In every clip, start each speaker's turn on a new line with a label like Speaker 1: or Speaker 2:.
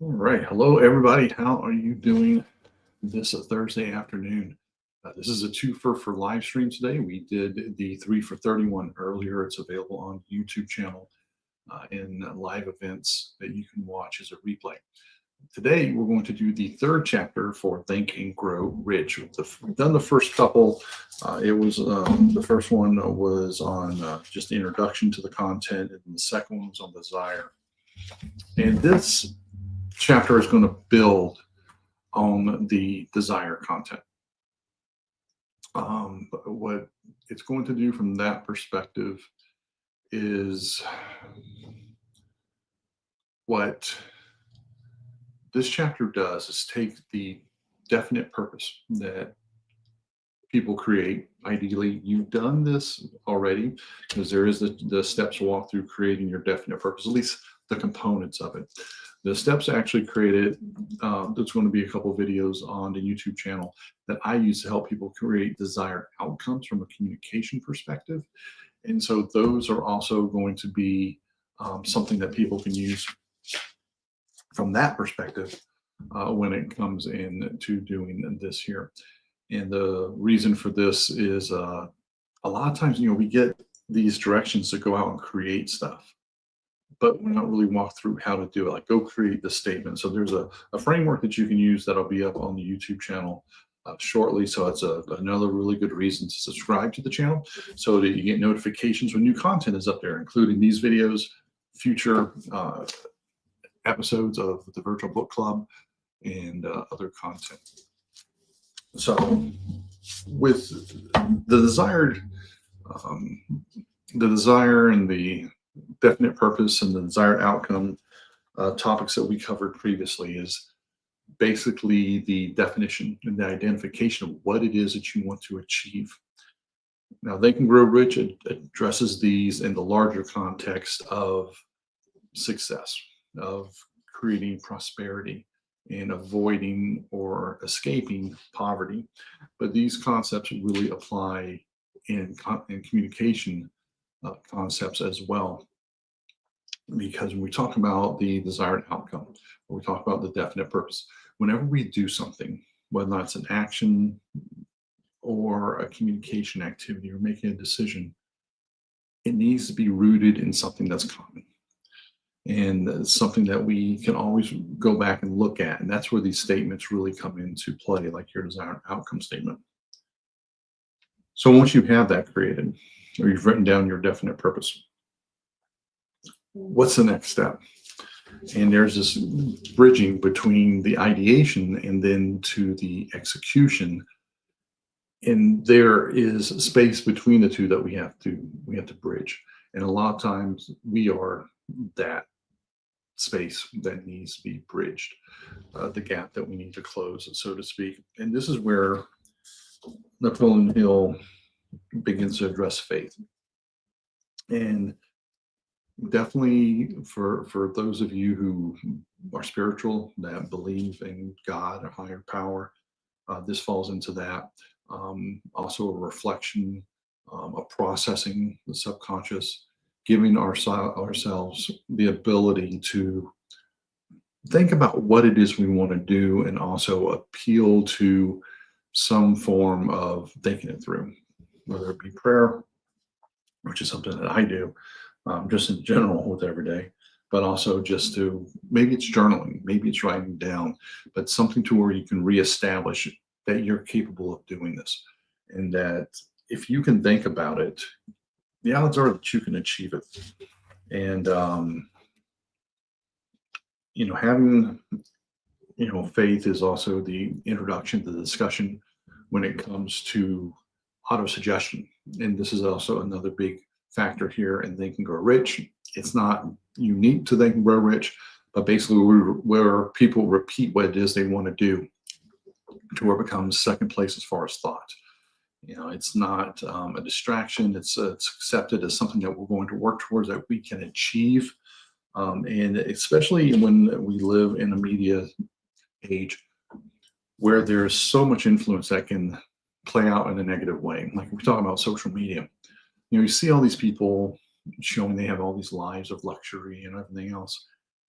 Speaker 1: All right. Hello, everybody. How are you doing this Thursday afternoon? This is a twofer for live stream today. We did the 3 for 31 earlier. It's available on YouTube channel in live events that you can watch as a replay. Today, we're going to do the third chapter for Think and Grow Rich. We've done the first couple. The first one was on just the introduction to the content, and the second one was on desire. And this chapter is going to build on the desire content. What it's going to do from that perspective is what this chapter does is take the definite purpose that people create. Ideally, you've done this already because there is the steps to walk through creating your definite purpose, at least the components of it. The steps actually created, there's going to be a couple of videos on the YouTube channel that I use to help people create desired outcomes from a communication perspective. And so those are also going to be something that people can use from that perspective when it comes into doing this here. And the reason for this is a lot of times, we get these directions to go out and create stuff, but we're not really walk through how to do it. Like, go create the statement. So there's a framework that you can use that'll be up on the YouTube channel shortly. So it's another really good reason to subscribe to the channel so that you get notifications when new content is up there, including these videos, future episodes of the Virtual Book Club, and other content. So with the desire and the definite purpose and the desired outcome topics that we covered previously is basically the definition and the identification of what it is that you want to achieve. Now, Think and Grow Rich addresses these in the larger context of success, of creating prosperity, and avoiding or escaping poverty. But these concepts really apply in communication concepts as well. Because when we talk about the desired outcome, or we talk about the definite purpose, whenever we do something, whether that's an action or a communication activity or making a decision, it needs to be rooted in something that's common. And something that we can always go back and look at. And that's where these statements really come into play, like your desired outcome statement. So once you have that created, or you've written down your definite purpose, what's the next step? And there's this bridging between the ideation and then to the execution. And there is space between the two that we have to bridge. And a lot of times we are that space that needs to be bridged, the gap that we need to close, so to speak. And this is where Napoleon Hill begins to address faith. And definitely for those of you who are spiritual, that believe in God or higher power, this falls into that. Also a reflection, a processing the subconscious, giving ourselves the ability to think about what it is we want to do and also appeal to some form of thinking it through, whether it be prayer, which is something that I do just in general with every day, but also just to, maybe it's journaling, maybe it's writing down, but something to where you can reestablish that you're capable of doing this. And that if you can think about it, the odds are that you can achieve it. And, having, faith is also the introduction to the discussion when it comes to auto-suggestion. And this is also another big factor here in Think and Grow Rich. It's not unique to Think and Grow Rich, but basically where people repeat what it is they want to do to where it becomes second place as far as thought. It's not a distraction. It's accepted as something that we're going to work towards, that we can achieve. And especially when we live in a media age where there's so much influence that can play out in a negative way. Like, we talk about social media. You see all these people showing they have all these lives of luxury and everything else.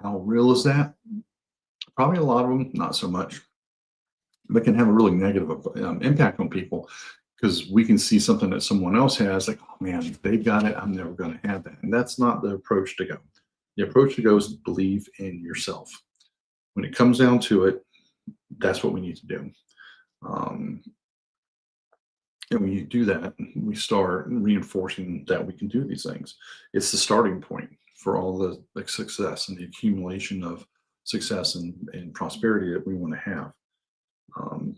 Speaker 1: How real is that? Probably a lot of them, not so much, but can have a really negative impact on people because we can see something that someone else has, like, oh man, they've got it. I'm never going to have that. And that's not the approach to go. The approach to go is to believe in yourself. When it comes down to it, that's what we need to do. Um, and when you do that, we start reinforcing that we can do these things. It's the starting point for all the like success and the accumulation of success and prosperity that we want to have. Um,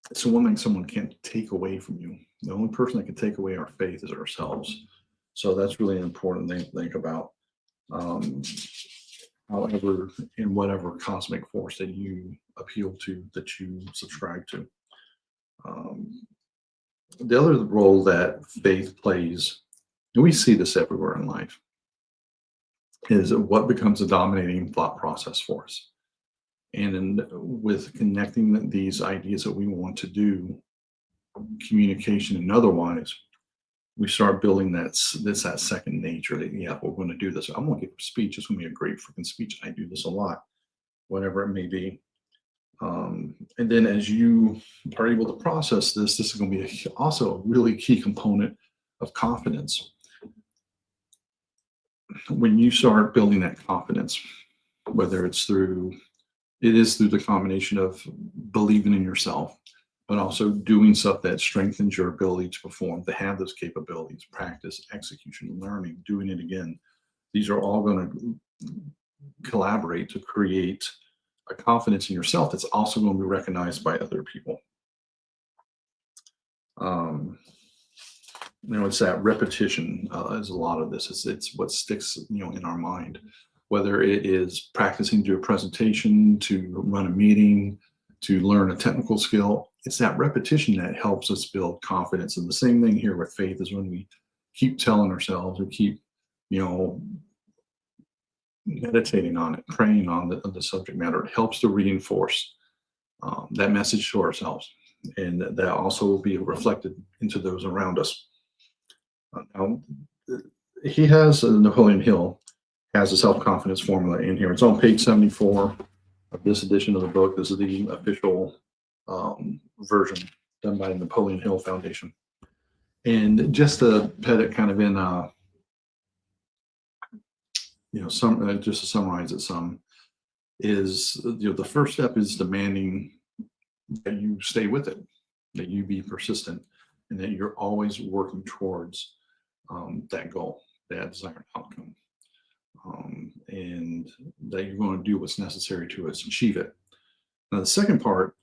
Speaker 1: it's the one thing someone can't take away from you. The only person that can take away our faith is ourselves. So that's really an important thing to think about. Um, However, in whatever cosmic force that you appeal to, that you subscribe to. Um, the other role that faith plays, and we see this everywhere in life, is what becomes a dominating thought process for us. With connecting these ideas that we want to do, communication and otherwise, we start building that second nature that, yeah, we're going to do this. I'm going to give a speech. It's going to be a great freaking speech. I do this a lot, whatever it may be. And then as you are able to process this, this is going to be also a really key component of confidence. When you start building that confidence, whether it is through the combination of believing in yourself, but also doing stuff that strengthens your ability to perform, to have those capabilities, practice, execution, learning, doing it again. These are all going to collaborate to create a confidence in yourself that's also going to be recognized by other people. It's that repetition is a lot of this. It's what sticks, in our mind, whether it is practicing to do a presentation, to run a meeting, to learn a technical skill. It's that repetition that helps us build confidence. And the same thing here with faith is when we keep telling ourselves, or keep, meditating on it, praying on the subject matter. It helps to reinforce that message to ourselves. And that also will be reflected into those around us. Now, he has, Napoleon Hill has a self-confidence formula in here. It's on page 74 of this edition of the book. This is the official version done by the Napoleon Hill Foundation. And just to put it kind of in, just to summarize it some, is, the first step is demanding that you stay with it, that you be persistent, and that you're always working towards that goal, that desired outcome, and that you're going to do what's necessary to achieve it. Now, the second part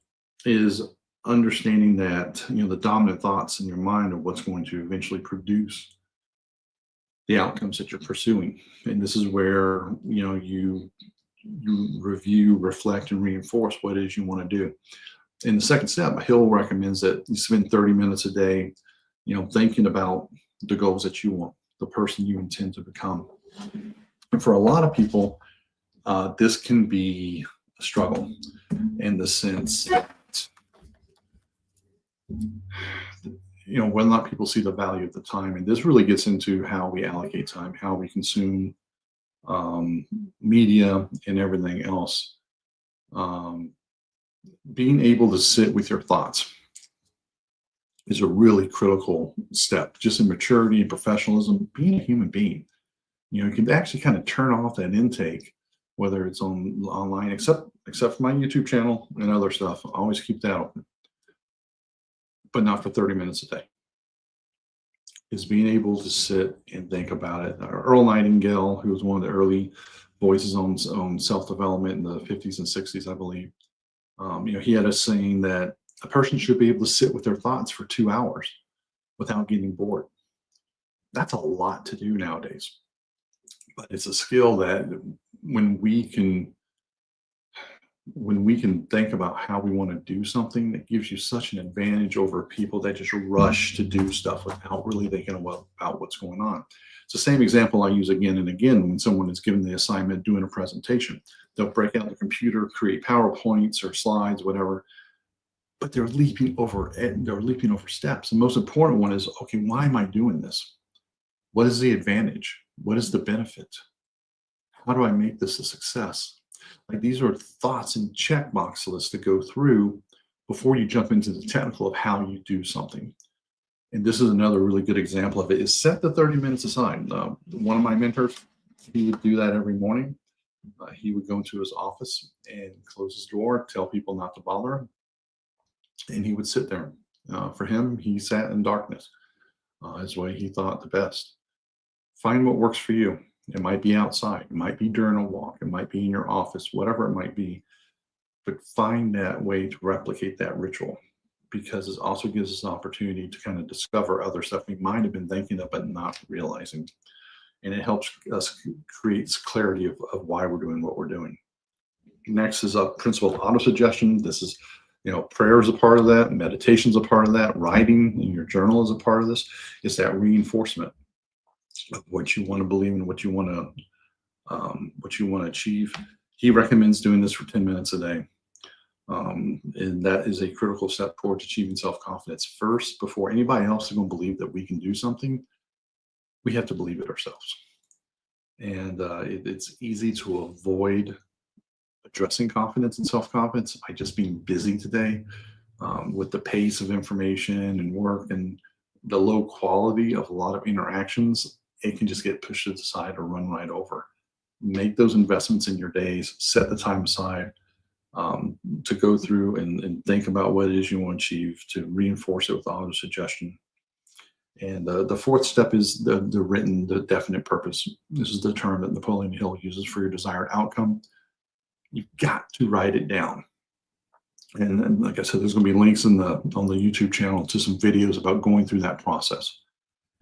Speaker 1: is understanding that, the dominant thoughts in your mind are what's going to eventually produce the outcomes that you're pursuing. And this is where, you review, reflect, and reinforce what it is you want to do. In the second step, Hill recommends that you spend 30 minutes a day, thinking about the goals that you want, the person you intend to become. And for a lot of people, this can be a struggle in the sense that, whether or not people see the value of the time. And this really gets into how we allocate time, how we consume media and everything else. Being able to sit with your thoughts is a really critical step, just in maturity and professionalism, being a human being. You can actually kind of turn off that intake, whether it's online, except for my YouTube channel and other stuff. I always keep that open, but not for 30 minutes a day. Is being able to sit and think about it. Earl Nightingale, who was one of the early voices on self-development in the 50s and 60s, I believe, he had a saying that a person should be able to sit with their thoughts for 2 hours without getting bored. That's a lot to do nowadays, but it's a skill that when we can think about how we want to do something, that gives you such an advantage over people that just rush to do stuff without really thinking about what's going on. It's the same example I use again and again when someone is given the assignment doing a presentation. They'll break out the computer, create PowerPoints or slides, whatever, but they're leaping over steps. The most important one is, okay, why am I doing this? What is the advantage? What is the benefit? How do I make this a success? Like these are thoughts and checkbox lists to go through before you jump into the technical of how you do something. And this is another really good example of it is set the 30 minutes aside. One of my mentors, he would do that every morning. He would go into his office and close his door, tell people not to bother him, and he would sit there. For him, he sat in darkness. His way he thought the best. Find what works for you. It might be outside, it might be during a walk, it might be in your office, whatever it might be. But find that way to replicate that ritual because it also gives us an opportunity to kind of discover other stuff we might have been thinking of but not realizing. And it helps us creates clarity of why we're doing what we're doing. Next is a principle of auto-suggestion. This is, prayer is a part of that, meditation is a part of that, writing in your journal is a part of this. It's that reinforcement of what you want to believe and what you want to achieve. He recommends doing this for 10 minutes a day. And that is a critical step towards achieving self-confidence. First, before anybody else is going to believe that we can do something, we have to believe it ourselves. And it's easy to avoid addressing confidence and self-confidence by just being busy today with the pace of information and work and the low quality of a lot of interactions. It can just get pushed to the side or run right over. Make those investments in your days, set the time aside to go through and think about what it is you want to achieve, to reinforce it with auto-suggestion. And the fourth step is the definite purpose. This is the term that Napoleon Hill uses for your desired outcome. You've got to write it down. And like I said, there's going to be links on the YouTube channel to some videos about going through that process.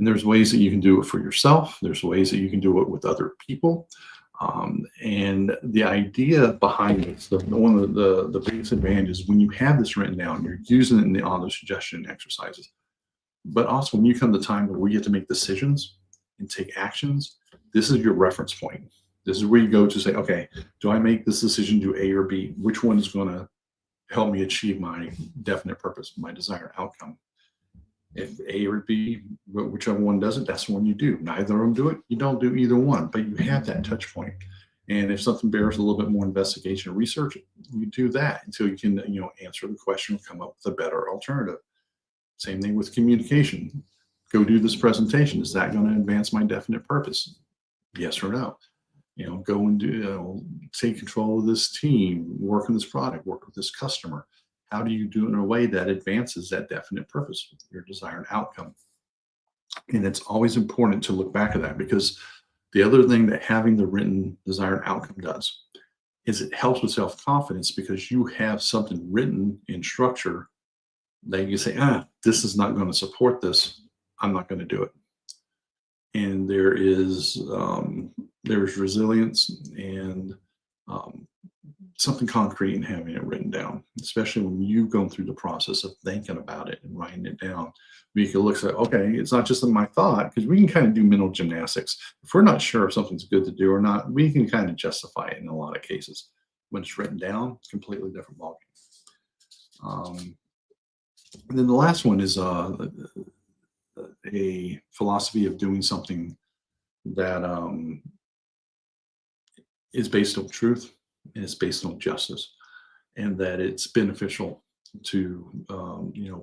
Speaker 1: And there's ways that you can do it for yourself. There's ways that you can do it with other people. And the idea behind this, one of the biggest advantages when you have this written down, you're using it in the auto-suggestion exercises. But also when you come to time where you get to make decisions and take actions, this is your reference point. This is where you go to say, okay, do I make this decision, do A or B? Which one is going to help me achieve my definite purpose, my desired outcome? If A or B, whichever one does it, that's the one you do. Neither of them do it, you don't do either one, but you have that touch point. And if something bears a little bit more investigation or research, you do that until you can, answer the question or come up with a better alternative. Same thing with communication. Go do this presentation. Is that going to advance my definite purpose? Yes or no? Go and take control of this team, work on this product, work with this customer. How do you do it in a way that advances that definite purpose, your desired outcome? And it's always important to look back at that, because the other thing that having the written desired outcome does is it helps with self-confidence, because you have something written in structure that you say, this is not going to support this. I'm not going to do it. And there's resilience and something concrete in having it written down, especially when you've gone through the process of thinking about it and writing it down. We can look at, okay, it's not just in my thought, because we can kind of do mental gymnastics. If we're not sure if something's good to do or not, we can kind of justify it in a lot of cases. When it's written down, it's a completely different ballgame. And then the last one is a philosophy of doing something that is based on truth, and it's based on justice, and that it's beneficial to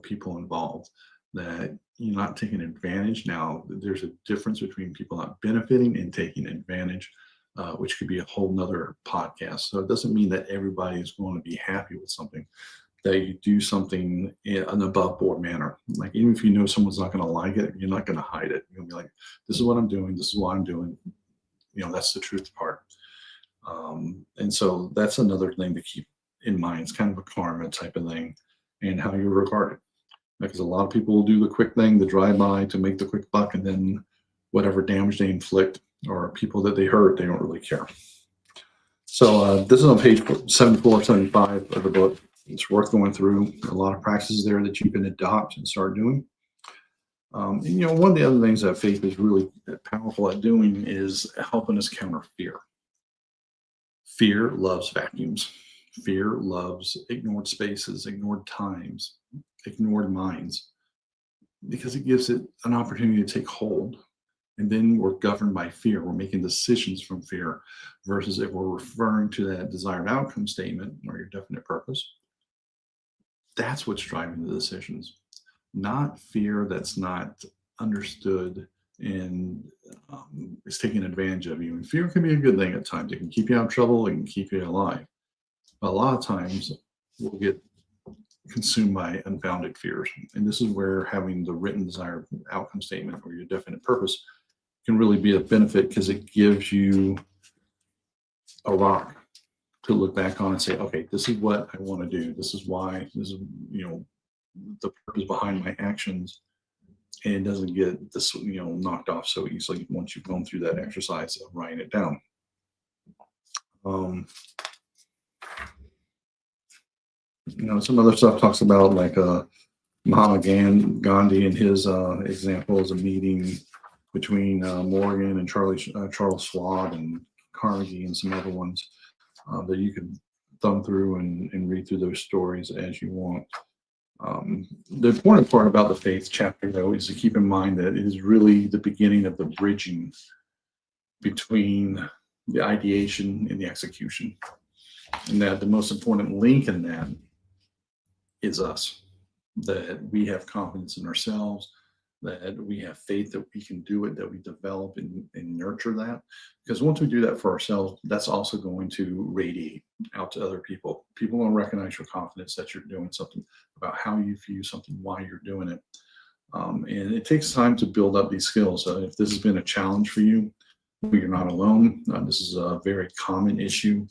Speaker 1: people involved, that you're not taking advantage. Now, there's a difference between people not benefiting and taking advantage, which could be a whole nother podcast. So it doesn't mean that everybody is going to be happy with something, that you do something in an above board manner. Like, even if you know someone's not going to like it, you're not going to hide it. You're going to be like, this is what I'm doing. This is why I'm doing. That's the truth part. And so that's another thing to keep in mind. It's kind of a karma type of thing, and how you regard it. Because a lot of people will do the quick thing, the drive-by to make the quick buck, and then whatever damage they inflict or people that they hurt, they don't really care. So this is on page 74, 75 of the book. It's worth going through. A lot of practices there that you can adopt and start doing. One of the other things that faith is really powerful at doing is helping us counter fear. Fear loves vacuums. Fear loves ignored spaces, ignored times, ignored minds, because it gives it an opportunity to take hold And then we're governed by fear. We're making decisions from fear versus if we're referring to that desired outcome statement or your definite purpose, that's what's driving the decisions, not fear that's not understood and is taking advantage of you. And fear can be a good thing at times. It can keep you out of trouble. It can keep you alive. But a lot of times we'll get consumed by unfounded fears. And this is where having the written desired outcome statement or your definite purpose can really be a benefit because it gives you a rock to look back on and say, okay, this is what I want to do. This is why, this is, the purpose behind my actions. And it doesn't get this, knocked off so easily once you've gone through that exercise of writing it down. Some other stuff talks about like Mahatma Gandhi and his example is a meeting between Morgan and Charles Schwab and Carnegie and some other ones that you can thumb through and read through those stories as you want. The important part about the faith chapter, though, is to keep in mind that it is really the beginning of the bridging between the ideation and the execution. And that the most important link in that is us, that we have confidence in ourselves, that we have faith that we can do it, that we develop and nurture that. Because once we do that for ourselves, that's also going to radiate out to other people. People will recognize your confidence that you're doing something, about how you view something, why you're doing it. And it takes time to build up these skills. If this has been a challenge for you, you're not alone. This is a very common issue.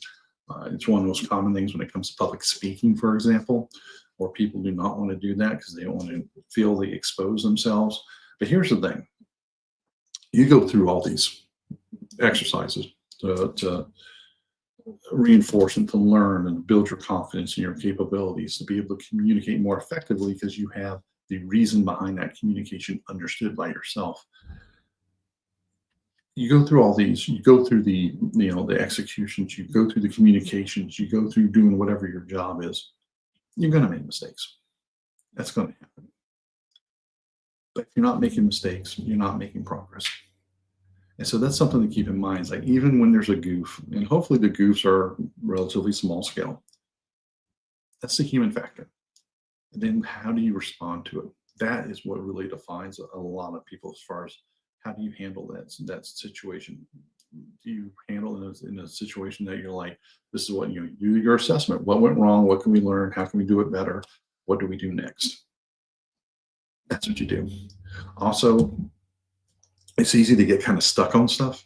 Speaker 1: It's one of the most common things when it comes to public speaking, for example, or people do not want to do that because they don't want to feel they expose themselves. But here's the thing. You go through all these exercises to reinforce and to learn and build your confidence in your capabilities to be able to communicate more effectively because you have the reason behind that communication understood by yourself. You go through all these, you go through the executions, you go through the communications, you go through doing whatever your job is. You're going to make mistakes. That's going to happen. But if you're not making mistakes, you're not making progress. And so that's something to keep in mind. It's like even when there's a goof, and hopefully the goofs are relatively small scale, that's the human factor. And then how do you respond to it? That is what really defines a lot of people as far as how do you handle that situation? Do you handle it in a situation that you're like, this is what you do your assessment. What went wrong? What can we learn? How can we do it better? What do we do next? That's what you do. Also, it's easy to get kind of stuck on stuff.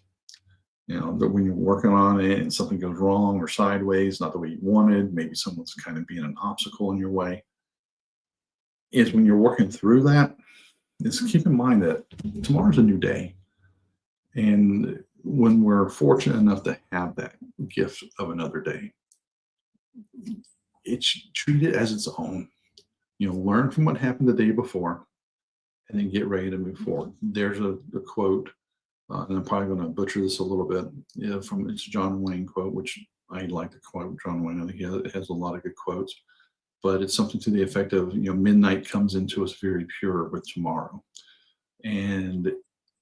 Speaker 1: That when you're working on it and something goes wrong or sideways, not the way you wanted, maybe someone's kind of being an obstacle in your way. Is when you're working through that, is keep in mind that tomorrow's a new day. And when we're fortunate enough to have that gift of another day, treat it as its own. Learn from what happened the day before and then get ready to move forward. There's a quote, and I'm probably going to butcher this a little bit, it's a John Wayne quote, which I like to quote John Wayne. I think he has a lot of good quotes, but it's something to the effect of, midnight comes into us very pure with tomorrow. And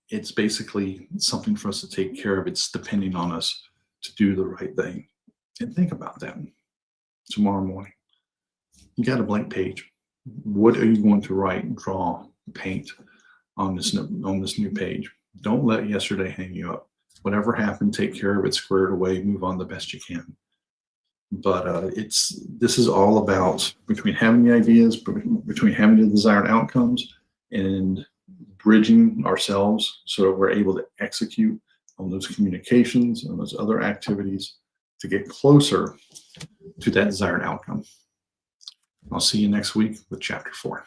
Speaker 1: it's basically something for us to take care of. It's depending on us to do the right thing. And think about that. Tomorrow morning, you got a blank page. What are you going to write, draw, paint on this new page? Don't let yesterday hang you up. Whatever happened, take care of it, square it away, move on the best you can. But this is all about between having the ideas, between having the desired outcomes, and bridging ourselves so that we're able to execute on those communications and those other activities to get closer to that desired outcome. I'll see you next week with chapter 4.